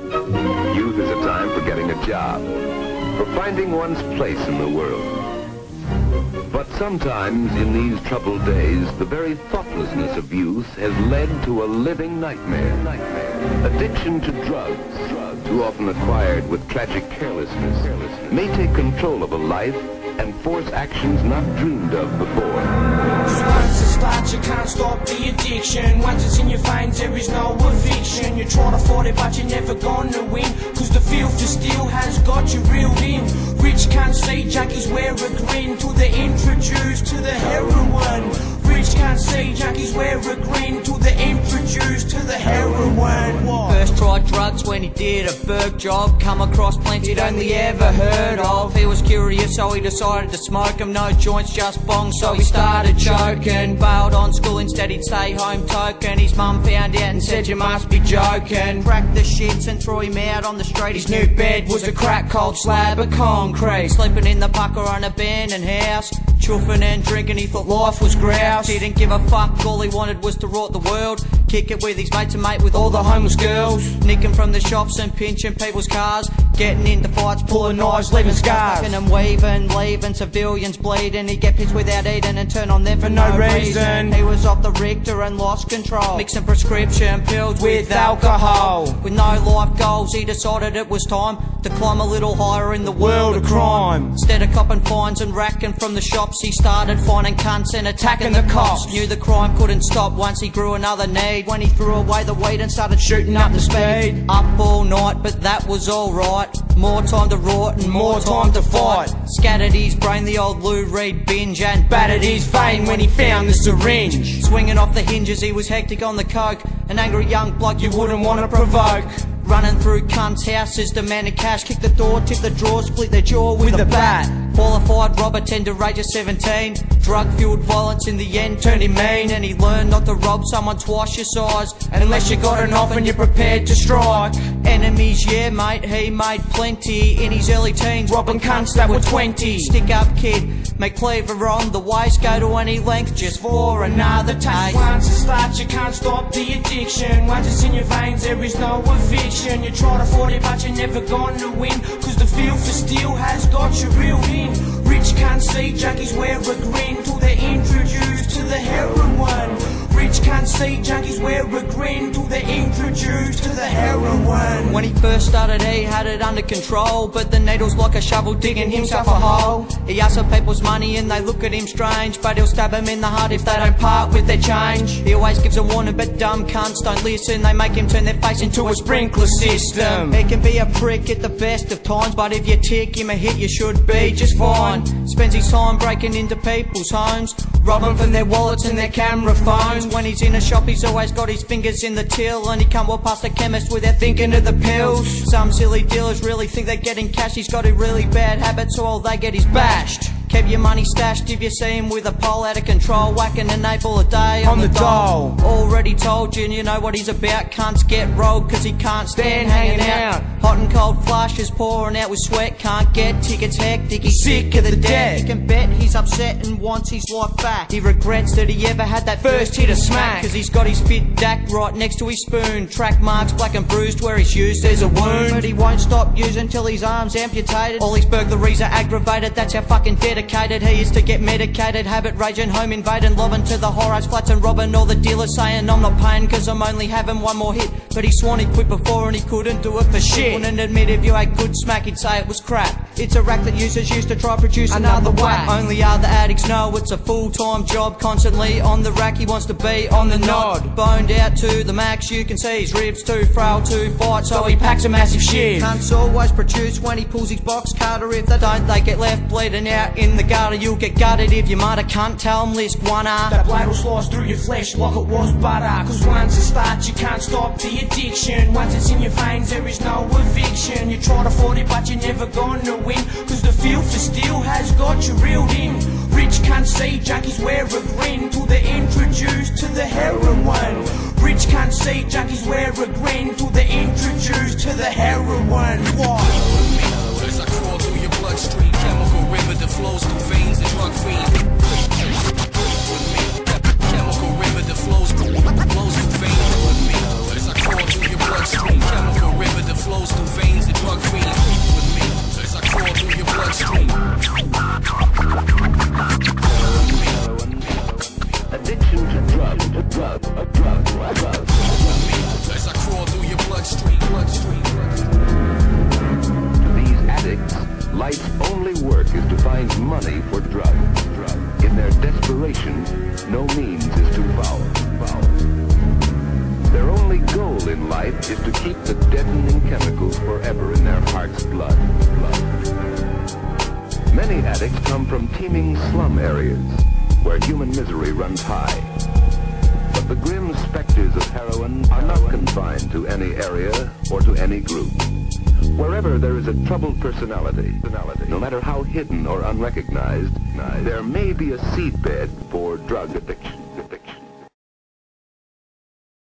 Youth is a time for getting a job, for finding one's place in the world. But sometimes in these troubled days, the very thoughtlessness of youth has led to a living nightmare. Addiction to drugs, too often acquired with tragic carelessness, may take control of a life and force actions not dreamed of before. Once it starts, you can't stop the addiction. Once it's in your veins, there is no eviction. You try to fight it, but you're never gonna win, cause the filth you still has got you reeled in. Rich can't see junkies wear a grin till they're introduced to the heroin. Rich can't see junkies wear a grin till they're introduced to the heroin. First tried drugs when he did a burg job. Come across plenty he'd only ever heard of. He was curious, so he decided to smoke 'em. No joints, just bong, so he started choking. Bailed on school, instead he'd stay home token. His mum found out and said, you must be joking. Cracked the shits and threw him out on the street. His new bed was a crack cold slab of concrete. Sleeping in the pucker on an abandoned house, chuffing and drinking, he thought life was grouse. Didn't give a fuck, all he wanted was to rot the world. Kick it with his mates and mate with all the homeless girls. Nicking from the shops and pinching people's cars. Getting into fights, pulling knives, leaving scars. Fucking and weaving, leaving civilians bleeding. He'd get pissed without eating and turn on them for no reason. He was off the Richter and lost control, mixing prescription pills with alcohol. With no life goals, he decided it was time to climb a little higher in the world of crime. Instead of copping fines and racking from the shops, he started finding cunts and attacking the cops. Knew the crime couldn't stop once he grew another need, when he threw away the weed and started shooting up the speed. Up all night, but that was alright. More time to rot and more time to fight. Scattered his brain, the old Lou Reed binge, and battered his vein when he found the syringe. Swinging off the hinges, he was hectic on the coke. An angry young bloke you wouldn't want to provoke. Running through cunts' houses, demanding cash. Kick the door, tip the drawer, split their jaw with a bat. Qualified robber, tender age of 17. Drug-fueled violence in the end turned him mean. And he learned not to rob someone twice your size, unless you got enough and you're prepared to strike. Enemies, yeah mate, he made plenty in his early teens, robbing cunts that were 20. Stick up kid, make cleaver on the waist. Go to any length just for another taste. Once it starts, you can't stop the addiction. Once it's in your veins, there is no eviction. You try to fight it, but you're never gonna win, cause the filth you still has got you reeled in. Rich can't see junkies wear a grin till they're introduced to the heroin. Rich can't see junkies wear a grin till they're introduced to the heroin. When he first started, he had it under control, but the needle's like a shovel digging himself a hole. He asks for people's money and they look at him strange, but he'll stab them in the heart if they don't part with their change. He always gives a warning, but dumb cunts don't listen. They make him turn their face into a sprinkler system. He can be a prick at the best of times, but if you tick him a hit, you should be just fine. Spends his time breaking into people's homes, robbing from their wallets and their camera phones. When he's in a shop, he's always got his fingers in the till, and he can't walk past a chemist without thinking of the pills. Some silly dealers really think they're getting cash. He's got a really bad habit, so all they get is bashed. Keep your money stashed if you see him with a pole out of control, whacking an 8 ball a day on the dole. Already told you, and you know what he's about. Cunts get rolled cause he can't stand hanging out. Hot and cold flushes pouring out with sweat. Can't get tickets, hectic, he's sick of the debt. You can bet he's upset and wants his life back. He regrets that he ever had that first hit of smack, cause he's got his fit dack right next to his spoon. Track marks black and bruised where he's used there's a wound, but he won't stop using till his arm's amputated. All his burglaries are aggravated, that's how fucking dedicated he is to get medicated. Habit raging, home invading, lobbing to the high-rise flats and robbing all the dealers, saying I'm not paying cause I'm only having one more hit. But he sworn he'd quit before and he couldn't do it for shit. Wouldn't admit if you had good smack, he'd say it was crap. It's a rack that users use to try produce another whack. Only other addicts know it's a full-time job, constantly on the rack, he wants to be on the nod. Boned out to the max, you can see his ribs too frail to fight, so he packs a massive shit. Cunts always produce when he pulls his box cutter. If they don't, they get left bleeding out in the gutter. You'll get gutted if you might a cunt, tell him lisk 1R. That blade will slice through your flesh like it was butter, cause once it starts you can't stop the addiction. Once it's in your veins there is no eviction. You try to fight it but you're never gonna win, cause the filth you still has got you reeled in. Rich can't see junkies wear a grin till they're introduced to the heroin. Rich can't see junkies wear a grin till they're introduced to the heroin. Why? As I crawl through your bloodstream, chemical river that flows through veins and drug fiends. Chemical river that flows through veins with me. As I crawl through your bloodstream, chemical river that flows life is to keep the deadening chemicals forever in their heart's blood. Many addicts come from teeming slum areas where human misery runs high. But the grim specters of heroin are not confined to any area or to any group. Wherever there is a troubled personality, no matter how hidden or unrecognized, there may be a seedbed for drug addiction.